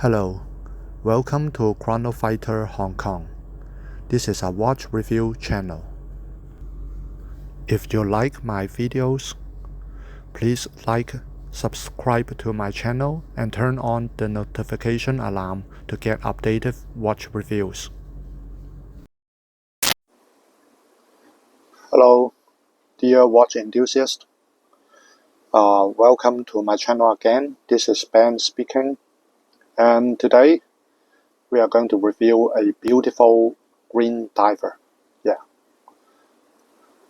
Hello, welcome to Chronofighter Hong Kong. This is a watch review channel. If you like my videos, please like, subscribe to my channel and turn on the notification alarm to get updated watch reviews. Hello, dear watch enthusiast. Welcome to my channel again. This is Ben speaking. And today we are going to review a beautiful green diver. Yeah,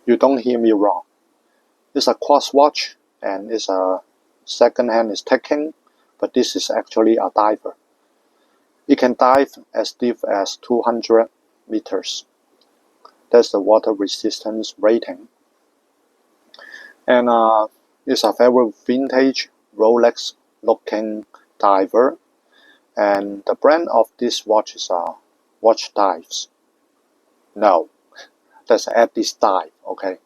you don't hear me wrong. It's a quartz watch and it's a second-hand is ticking, but this is actually a diver. It can dive as deep as 200 meters. That's the water resistance rating. And it's a very vintage Rolex looking diver. And the brand of this watch is Watch Dives. No, that's Addiesdive, okay?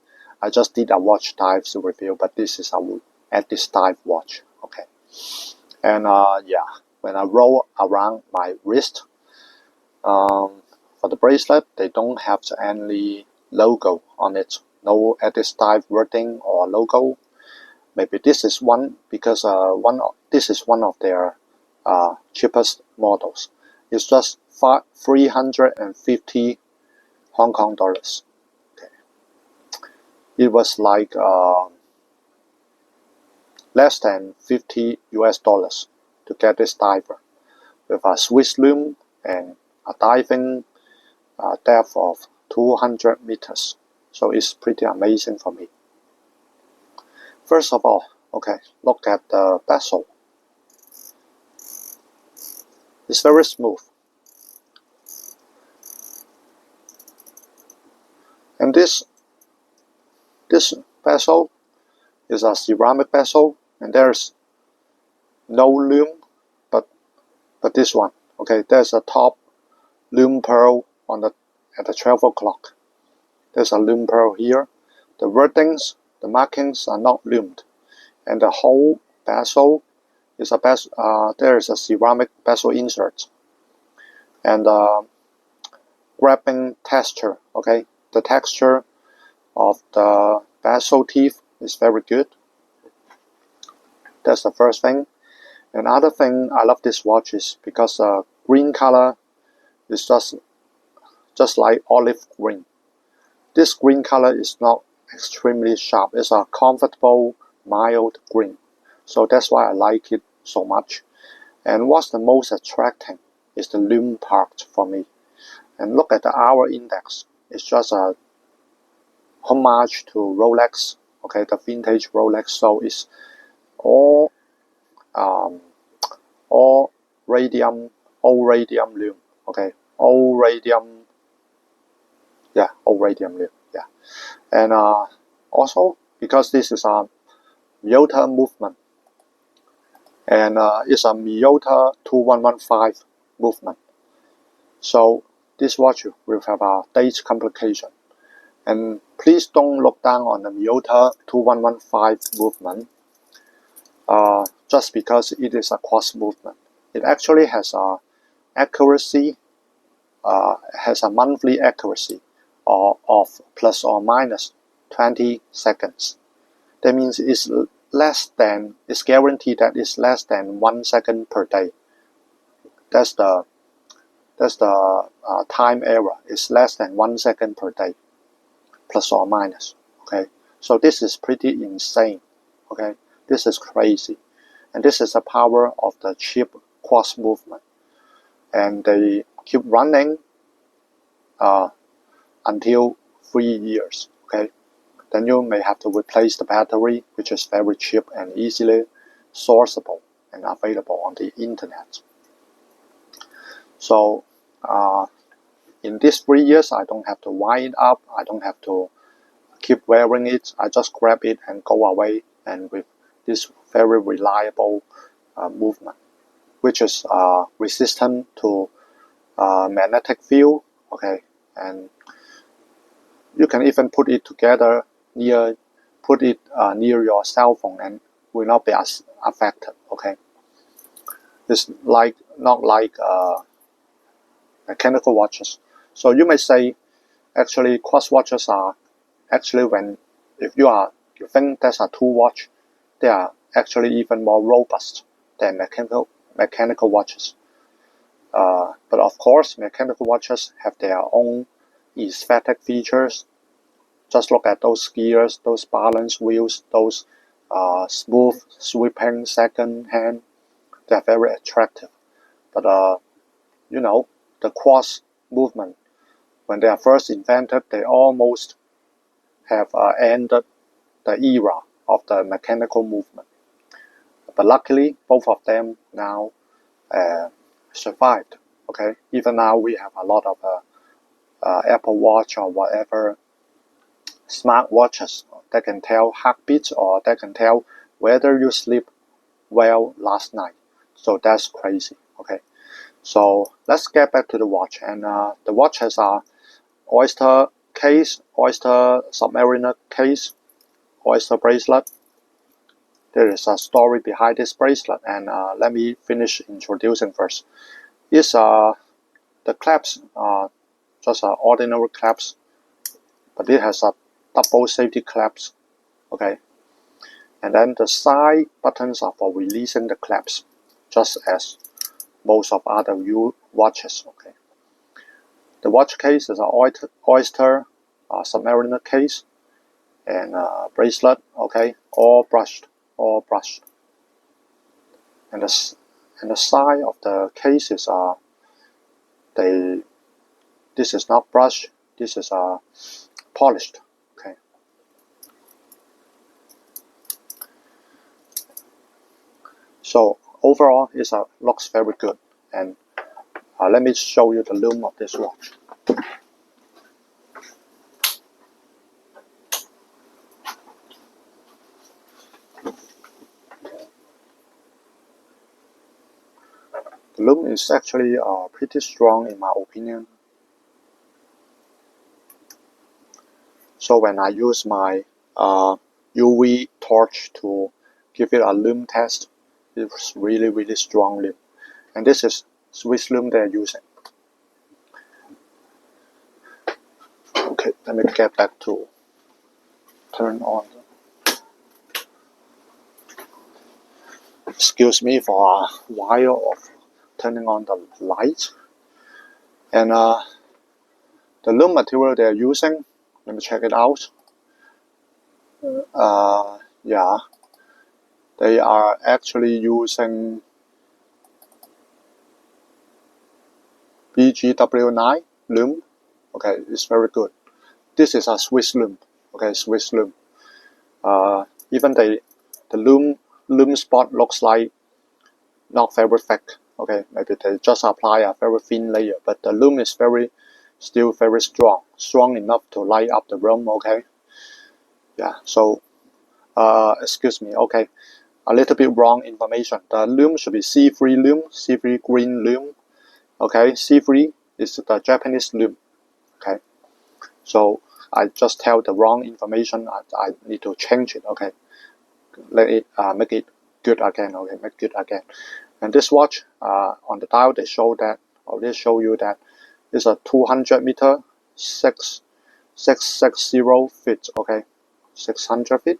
I just did a Watch Dives review, but this is a Addiesdive watch, okay? And yeah, when I roll around my wrist, for the bracelet, they don't have any logo on it. No Addiesdive wording or logo. Maybe this is one because this is one of their cheapest models. It's just 350 Hong Kong dollars. Okay. It was like less than 50 US dollars to get this diver with a Swiss lume and a diving depth of 200 meters. So it's pretty amazing for me. First of all, okay, look at the bezel. It's very smooth. And this bezel is a ceramic bezel, and there's no lume, but this one. Okay, there's a top lume pearl at the 12 o'clock. There's a lume pearl here. The wordings, the markings are not lumed, and the whole bezel is there is a ceramic bezel insert, and grabbing texture. Okay, the texture of the bezel teeth is very good. That's the first thing. Another thing I love this watch is because green color is just like olive green. This green color is not extremely sharp. It's a comfortable, mild green. So that's why I like it so much. And what's the most attracting is the lume part for me. And look at the hour index. It's just a homage to Rolex. Okay, the vintage Rolex. So it's all radium, all radium lume. Okay, all radium. Yeah, all radium lume. Yeah, and also because this is a Miyota movement, and it's a Miyota 2115 movement. So this watch will have a date complication. And please don't look down on the Miyota 2115 movement just because it is a quartz movement. It actually has a accuracy, has a monthly accuracy of plus or minus 20 seconds. That means it's guaranteed that it's less than 1 second per day. That's the time error. It's less than 1 second per day, plus or minus. Okay, so this is pretty insane. Okay, this is crazy, and this is the power of the cheap quartz movement, and they keep running until 3 years. Okay, then you may have to replace the battery, which is very cheap and easily sourceable and available on the internet. So in these 3 years, I don't have to wind it up. I don't have to keep wearing it. I just grab it and go away, and with this very reliable movement, which is resistant to magnetic field. Okay, and you can even put it together near your cell phone and will not be as affected. Okay, It's like not like mechanical watches. So you may say, actually, quartz watches are actually if you think that's a tool watch, they are actually even more robust than mechanical watches. But of course, mechanical watches have their own aesthetic features. Just look at those gears, those balance wheels, those smooth sweeping second hand. They're very attractive. But you know, the quartz movement, when they are first invented, they almost have ended the era of the mechanical movement. But luckily, both of them now survived. Okay, even now we have a lot of Apple Watch or whatever smart watches that can tell heartbeats or that can tell whether you sleep well last night. So that's crazy. Okay, so let's get back to the watch. And the watch has a oyster case, oyster submariner case, oyster bracelet. There is a story behind this bracelet, and let me finish introducing first. It's the clasps are just ordinary clasps, but it has a double safety clasps. Okay, and then the side buttons are for releasing the clasps, just as most of other watches. Okay, the watch case is an oyster submariner case, and bracelet. Okay, all brushed. And the side of the case is this is not brushed, this is polished. Okay, so overall it looks very good. And let me show you the lume of this watch. The lume is actually pretty strong in my opinion. So when I use my UV torch to give it a lume test, it's really strong lume. And this is Swiss lume they're using. Okay, let me get back to turn on. Excuse me for a while of turning on the light. And the lume material they're using, let me check it out. Yeah, they are actually using BGW9 lume. Okay, it's very good. This is a Swiss lume. Okay, Swiss lume. Even the lume spot looks like not very thick. Okay, maybe they just apply a very thin layer, but the lume is still very strong enough to light up the room. Okay, yeah. So, excuse me. Okay, a little bit wrong information. The lume should be C3 lume, C3 green lume. Okay, C3 is the Japanese lume. Okay, so I just tell the wrong information. I need to change it. Okay, let it make it good again. Okay, make it again. And this watch, on the dial, they show you that it's a 200 meter, 660 feet. Okay, 600 feet.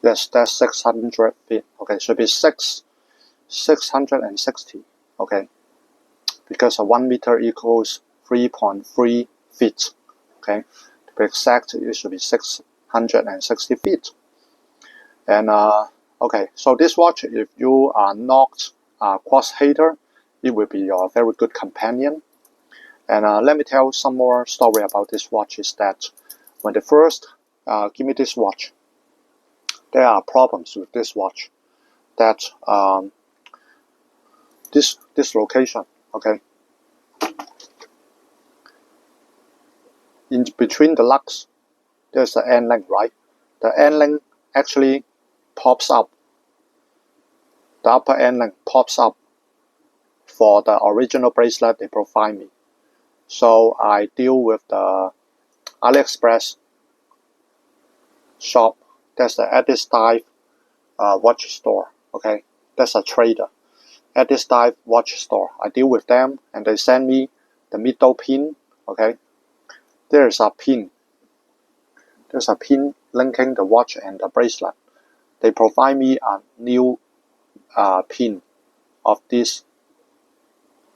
Yes, that's 600 feet. Okay, should be 660. Okay, because 1 meter equals 3.3 feet. Okay, to be exact, it should be 660 feet. And okay, so this watch, if you are not a quartz hater, it will be your very good companion. And let me tell some more story about this watch. Is that when they first give me this watch, there are problems with this watch. That this location, okay, in between the lugs, there's the end link, right? The end link actually pops up. The upper end link pops up for the original bracelet they provide me. So I deal with the AliExpress shop That's the Addiesdive watch store. Okay, that's a trader. Addiesdive watch store. I deal with them, and they send me the middle pin. Okay, there's a pin. There's a pin linking the watch and the bracelet. They provide me a new pin of this.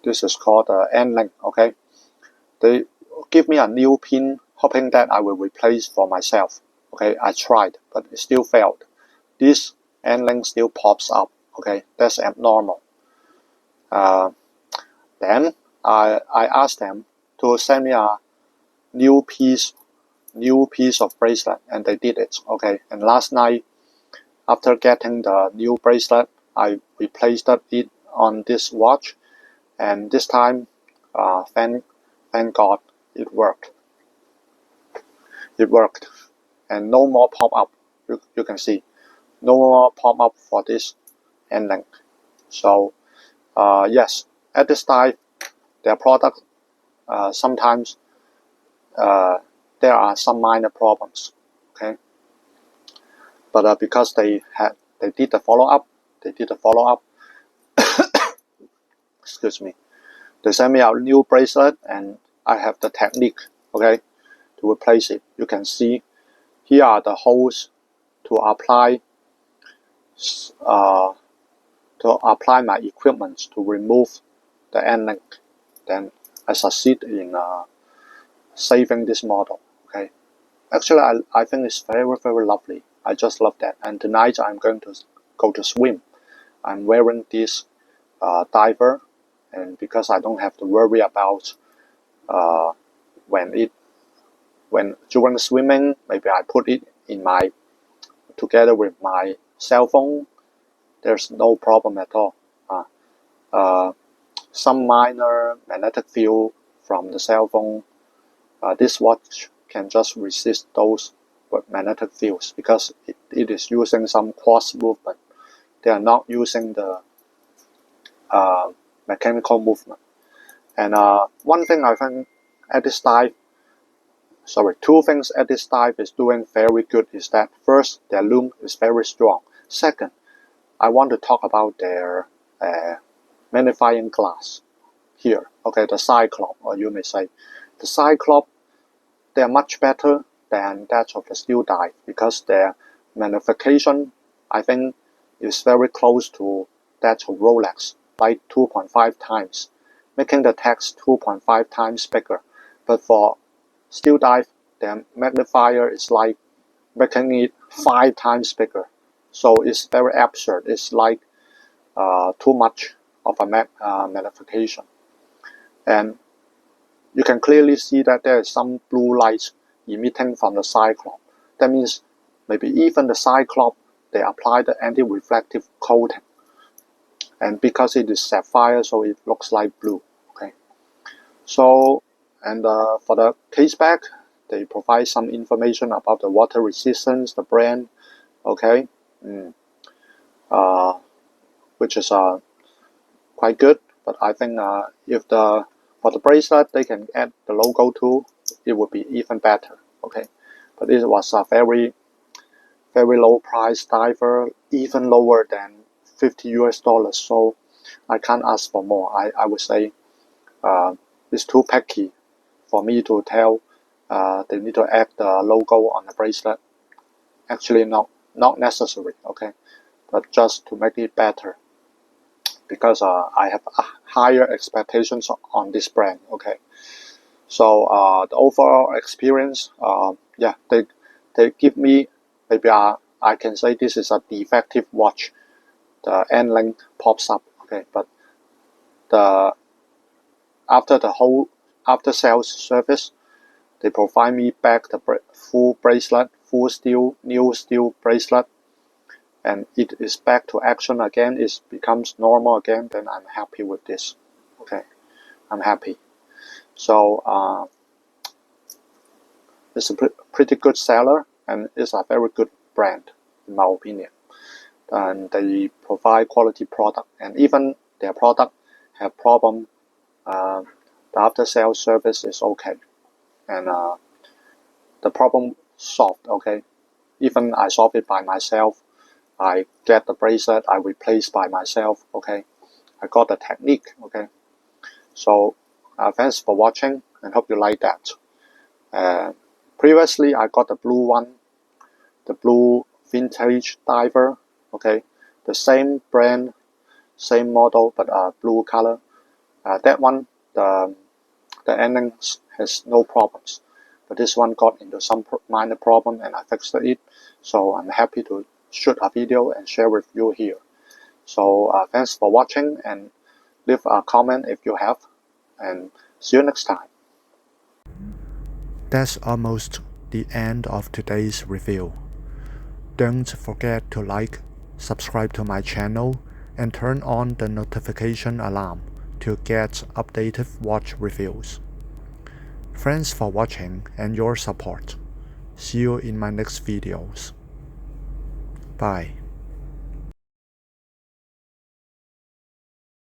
This is called N-link. Okay, they give me a new pin, hoping that I will replace for myself. Okay, I tried, but it still failed. This N-link still pops up. Okay, that's abnormal. Then I asked them to send me a new piece of bracelet, and they did it. Okay, and last night, after getting the new bracelet, I replaced it on this watch, and this time, thank God, it worked. It worked, and no more pop up. You can see, no more pop up for this N-link. So, yes, at this time, their product sometimes there are some minor problems. Okay, but because they did the follow up, excuse me, they sent me a new bracelet, and I have the technique, okay, to replace it. You can see here are the holes to apply my equipment to remove the N-link. Then I succeed in saving this model. Okay, actually I think it's very, very lovely. I just love that. And tonight I'm going to go to swim. I'm wearing this diver, and because I don't have to worry about when during swimming, maybe I put it in together with my cell phone. There's no problem at all. Some minor magnetic field from the cell phone, this watch can just resist those magnetic fields because it is using some quartz movement. They are not using the mechanical movement. And one thing I think two things Addiesdive is doing very good is that first, their lume is very strong. Second, I want to talk about their magnifying glass here. Okay, the Cyclops, or you may say the Cyclops, they are much better than that of the steel dive because their magnification, I think, is very close to that of Rolex, like 2.5 times, making the text 2.5 times bigger. But for steel dive, their magnifier is like making it 5 times bigger. So it's very absurd. It's like too much of a magnification. And you can clearly see that there is some blue light emitting from the Cyclops. That means maybe even the Cyclops, they apply the anti-reflective coating. And because it is sapphire, so it looks like blue. Okay. So, and for the case back, they provide some information about the water resistance, the brand. Okay. Which is quite good. But I think for the bracelet, they can add the logo too. It would be even better. Okay, but it was a very, very low price diver, even lower than $50. So I can't ask for more. I would say it's too picky for me to tell they need to add the logo on the bracelet. Actually, not necessary. Okay, but just to make it better. Because I have higher expectations on this brand. Okay, so the overall experience, yeah, they give me maybe I can say this is a defective watch. The N-link pops up. Okay, but after the whole after sales service, they provide me back the full bracelet, new steel bracelet. And it is back to action again, it becomes normal again, then I'm happy with this. Okay, I'm happy. So it's a pretty good seller, and it's a very good brand, in my opinion. And they provide quality product, and even their product have problem, the after sales service is okay, and the problem solved. Okay, Even I solve it by myself. I get the bracelet, I replace by myself. Okay, I got the technique. Okay, so thanks for watching and hope you like that. Previously I got the blue one, the blue vintage diver. Okay, the same brand, same model, but blue color. That one, the endings has no problems, but this one got into some minor problem and I fixed it. So I'm happy to shoot a video and share with you here. So thanks for watching and leave a comment if you have, and see you next time. That's almost the end of today's review. Don't forget to like, subscribe to my channel, and turn on the notification alarm to get updated watch reviews. Thanks for watching and your support. See you in my next videos. Bye.